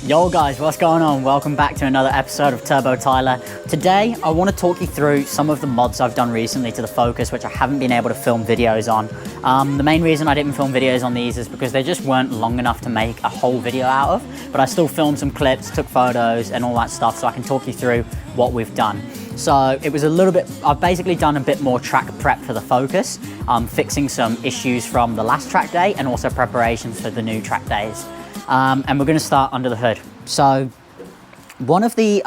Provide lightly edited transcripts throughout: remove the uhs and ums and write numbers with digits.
Yo guys, what's going on? Welcome back to another episode of Turbo Tyler. Today, I want to talk you through some of the mods I've done recently to the Focus, which I haven't been able to film videos on. The main reason I didn't film videos on these is because they just weren't long enough to make a whole video out of, but I still filmed some clips, took photos and all that stuff, so I can talk you through what we've done. So it was a little bit, I've basically done a bit more track prep for the Focus, fixing some issues from the last track day and also preparations for the new track days. And we're going to start under the hood. So one of the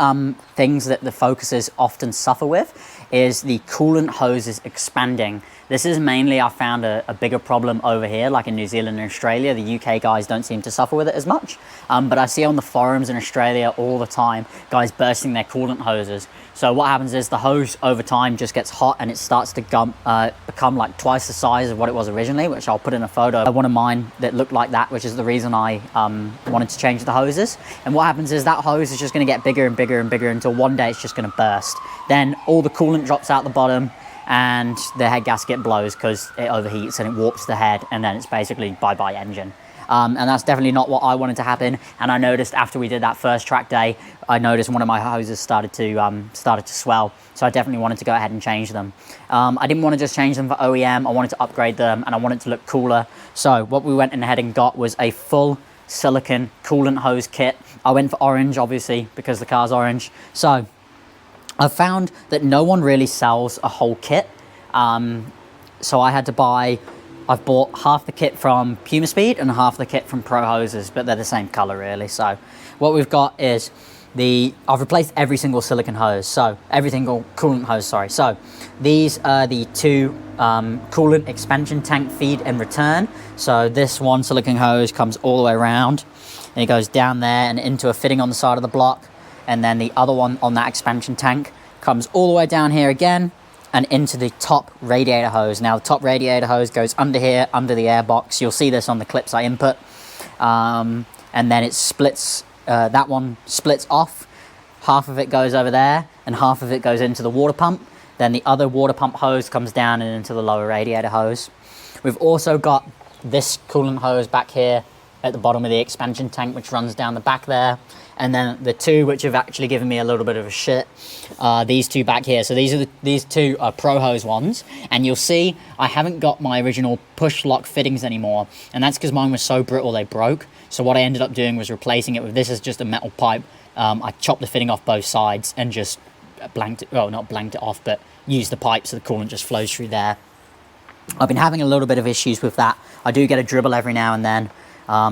things that the Focuses often suffer with is the coolant hoses expanding. This is mainly, I found a bigger problem over here, like in New Zealand and Australia. The UK guys don't seem to suffer with it as much, but I see on the forums in Australia all the time, guys bursting their coolant hoses. So what happens is the hose over time just gets hot and it starts to become like twice the size of what it was originally, which I'll put in a photo of one of mine that looked like that, which is the reason I wanted to change the hoses. And what happens is that hose is just going to get bigger and bigger and bigger until one day it's just going to burst. Then all the coolant drops out the bottom and the head gasket blows because it overheats and it warps the head, and then it's basically bye-bye engine. And that's definitely not what I wanted to happen. And I noticed after we did that first track day, I noticed one of my hoses started to swell. So I definitely wanted to go ahead and change them. I didn't want to just change them for OEM. I wanted to upgrade them and I wanted to look cooler. So what we went ahead and got was a full silicone coolant hose kit. I went for orange, obviously, because the car's orange. So I found that no one really sells a whole kit. So I had to buy, I've bought half the kit from Puma Speed and half the kit from Pro Hoses, but they're the same color really. So what we've got is I've replaced every single silicone hose, so every single coolant hose, sorry. So these are the two coolant expansion tank feed and return. So this one silicone hose comes all the way around and it goes down there and into a fitting on the side of the block. And then the other one on that expansion tank comes all the way down here again and into the top radiator hose. Now the top radiator hose goes under here, under the air box. You'll see this on the clips I input. And then it splits, that one splits off. Half of it goes over there and half of it goes into the water pump. Then the other water pump hose comes down and into the lower radiator hose. We've also got this coolant hose back here at the bottom of the expansion tank, which runs down the back there. And then the two which have actually given me a little bit of a shit, these two back here. So these two are Pro Hose ones, and you'll see I haven't got my original push lock fittings anymore, and that's because mine was so brittle they broke. So what I ended up doing was replacing it with this is just a metal pipe. I chopped the fitting off both sides and just blanked it, well, not blanked it off, but used the pipe so the coolant just flows through there. I've been having a little bit of issues with that. I do get a dribble every now and then,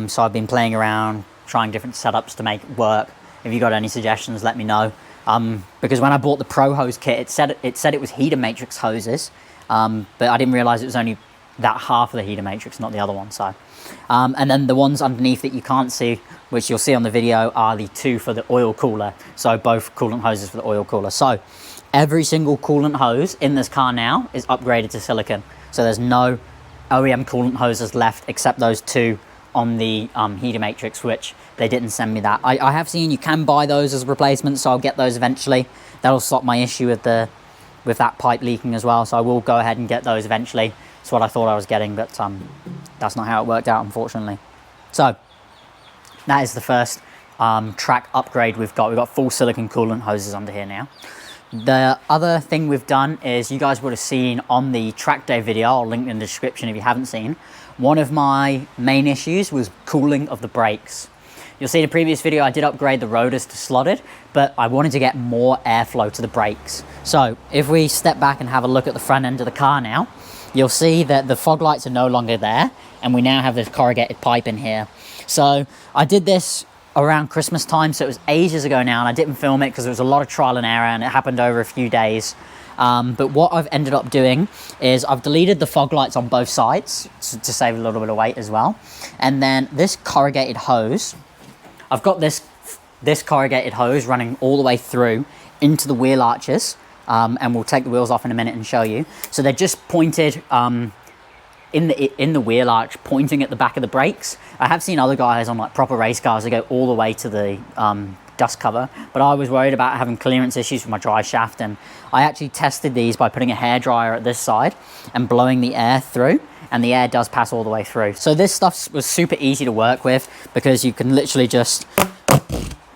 so I've been playing around, trying different setups to make it work. If you got any suggestions, let me know. Because when I bought the Pro Hose kit, it said it was heater matrix hoses, but I didn't realize it was only that half of the heater matrix, not the other one. So, and then the ones underneath that you can't see, which you'll see on the video, are the two for the oil cooler. So both coolant hoses for the oil cooler. So every single coolant hose in this car now is upgraded to silicone. So there's no OEM coolant hoses left except those two on the heater matrix, which they didn't send me that. I have seen you can buy those as replacements, so I'll get those eventually. That'll stop my issue with that pipe leaking as well, so I will go ahead and get those eventually. It's what I thought I was getting, but that's not how it worked out, unfortunately. So that is the first track upgrade we've got. We've got full silicone coolant hoses under here now. The other thing we've done is, you guys would have seen on the track day video, I'll link in the description if you haven't seen, one of my main issues was cooling of the brakes. You'll see in the previous video I did upgrade the rotors to slotted, but I wanted to get more airflow to the brakes. So if we step back and have a look at the front end of the car now, you'll see that the fog lights are no longer there, and we now have this corrugated pipe in here. So I did this around Christmas time, so it was ages ago now, and I didn't film it because there was a lot of trial and error and it happened over a few days. But what I've ended up doing is I've deleted the fog lights on both sides to save a little bit of weight as well. And then this corrugated hose, I've got this corrugated hose running all the way through into the wheel arches, and we'll take the wheels off in a minute and show you. So they're just pointed in the wheel arch, pointing at the back of the brakes. I have seen other guys on like proper race cars that go all the way to the dust cover, but I was worried about having clearance issues with my drive shaft, and I actually tested these by putting a hairdryer at this side and blowing the air through, and the air does pass all the way through. So this stuff was super easy to work with because you can literally just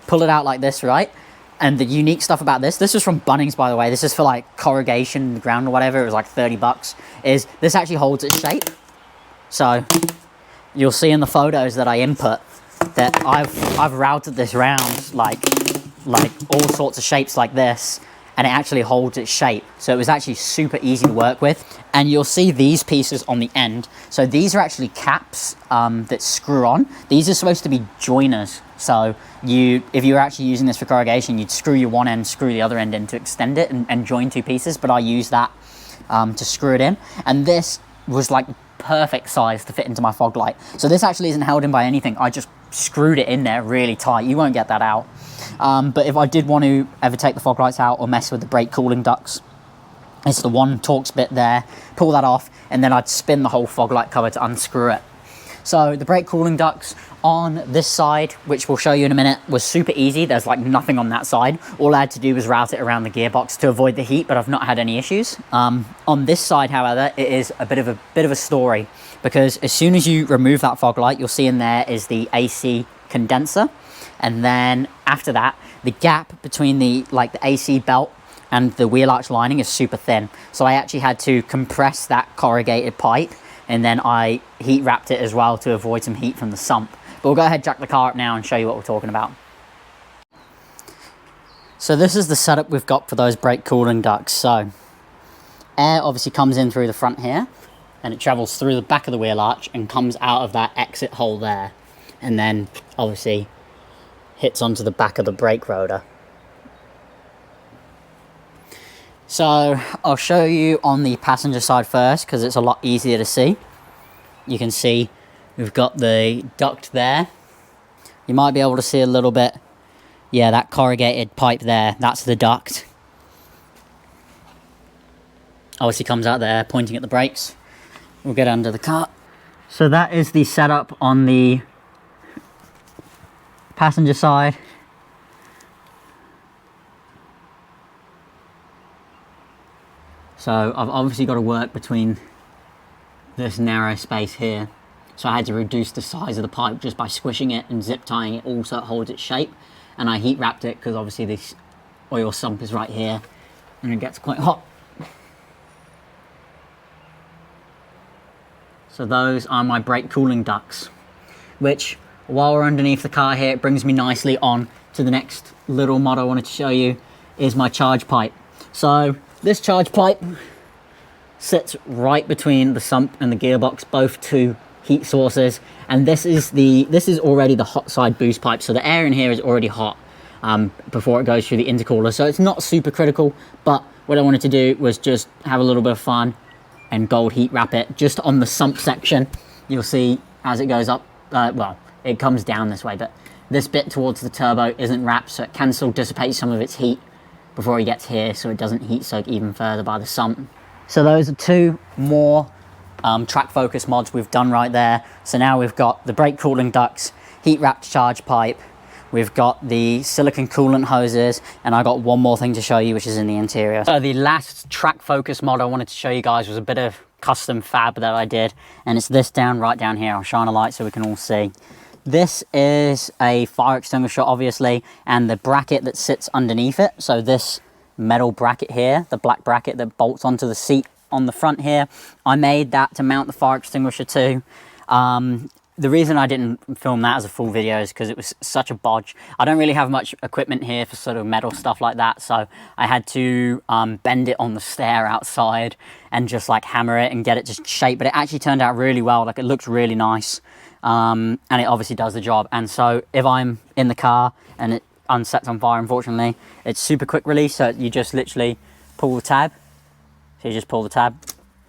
pull it out like this, right? And the unique stuff about this is from Bunnings, by the way. This is for like corrugation in the ground or whatever. It was like 30 bucks. Is this actually holds its shape. So you'll see in the photos that I input that I've routed this round like all sorts of shapes like this, and it actually holds its shape. So it was actually super easy to work with. And you'll see these pieces on the end. So these are actually caps that screw on. These are supposed to be joiners. So if you were actually using this for corrugation, you'd screw your one end, screw the other end in to extend it and join two pieces. But I use that to screw it in. And this was like perfect size to fit into my fog light. So this actually isn't held in by anything. I just screwed it in there really tight. You won't get that out. But if I did want to ever take the fog lights out or mess with the brake cooling ducts, it's the one Torx bit there, pull that off, and then I'd spin the whole fog light cover to unscrew it. So the brake cooling ducts on this side, which we'll show you in a minute, was super easy. There's like nothing on that side. All I had to do was route it around the gearbox to avoid the heat, but I've not had any issues. On this side, however, it is a bit of a story, because as soon as you remove that fog light, you'll see in there is the AC condenser. And then after that, the gap between the AC belt and the wheel arch lining is super thin. So I actually had to compress that corrugated pipe, and then I heat wrapped it as well to avoid some heat from the sump. But we'll go ahead, jack the car up now and show you what we're talking about. So this is the setup we've got for those brake cooling ducts. So air obviously comes in through the front here, and it travels through the back of the wheel arch and comes out of that exit hole there, and then obviously hits onto the back of the brake rotor. So I'll show you on the passenger side first, because it's a lot easier to see. You can see we've got the duct there. You might be able to see a little bit. Yeah, that corrugated pipe there, that's the duct. Obviously comes out there pointing at the brakes. We'll get under the car. So that is the setup on the passenger side. So I've obviously got to work between this narrow space here. So I had to reduce the size of the pipe just by squishing it and zip tying it all so it holds its shape. And I heat wrapped it because obviously this oil sump is right here and it gets quite hot. So those are my brake cooling ducts, which while we're underneath the car here, it brings me nicely on to the next little mod I wanted to show you, is my charge pipe. So this charge pipe sits right between the sump and the gearbox, both two heat sources, and this is already the hot side boost pipe, so the air in here is already hot before it goes through the intercooler, so it's not super critical. But what I wanted to do was just have a little bit of fun and gold heat wrap it just on the sump section. You'll see as it goes up, well, it comes down this way, but this bit towards the turbo isn't wrapped, so it can still dissipate some of its heat before he gets here, so it doesn't heat soak even further by the sump. So those are two more track focus mods we've done right there. So now we've got the brake cooling ducts, heat wrapped charge pipe, we've got the silicone coolant hoses, and I got one more thing to show you, which is in the interior. So the last track focus mod I wanted to show you guys was a bit of custom fab that I did, and it's this right down here. I'll shine a light so we can all see. This is a fire extinguisher, obviously, and the bracket that sits underneath it. So this metal bracket here, the black bracket that bolts onto the seat on the front here, I made that to mount the fire extinguisher to. The reason I didn't film that as a full video is because it was such a bodge. I don't really have much equipment here for sort of metal stuff like that, so I had to bend it on the stair outside and just like hammer it and get it just shaped. But it actually turned out really well. Like, it looks really nice. And it obviously does the job. And so if I'm in the car and it unsets on fire, unfortunately, it's super quick release. So you just literally pull the tab. So you just pull the tab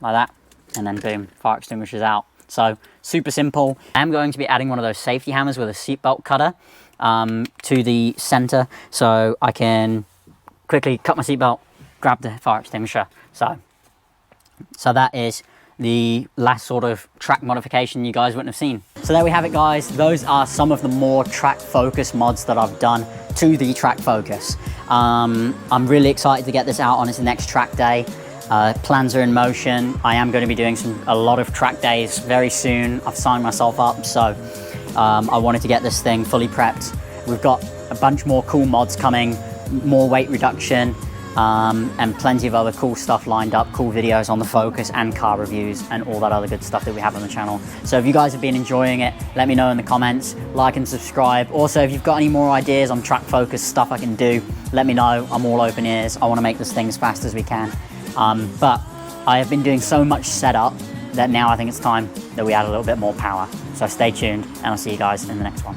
like that, and then boom, fire extinguisher's out. So super simple. I'm going to be adding one of those safety hammers with a seatbelt cutter to the center, so I can quickly cut my seatbelt, grab the fire extinguisher. So that is the last sort of track modification you guys wouldn't have seen. So there we have it, guys. Those are some of the more track focus mods that I've done to the track focus. I'm really excited to get this out on its next track day. Plans are in motion. I am going to be doing a lot of track days very soon. I've signed myself up, so I wanted to get this thing fully prepped. We've got a bunch more cool mods coming, more weight reduction, and plenty of other cool stuff lined up, cool videos on the Focus and car reviews and all that other good stuff that we have on the channel. So if you guys have been enjoying it, let me know in the comments, like and subscribe. Also, if you've got any more ideas on track focus stuff I can do, let me know. I'm all open ears. I want to make this thing as fast as we can. But I have been doing so much setup that now I think it's time that we add a little bit more power. So stay tuned, and I'll see you guys in the next one.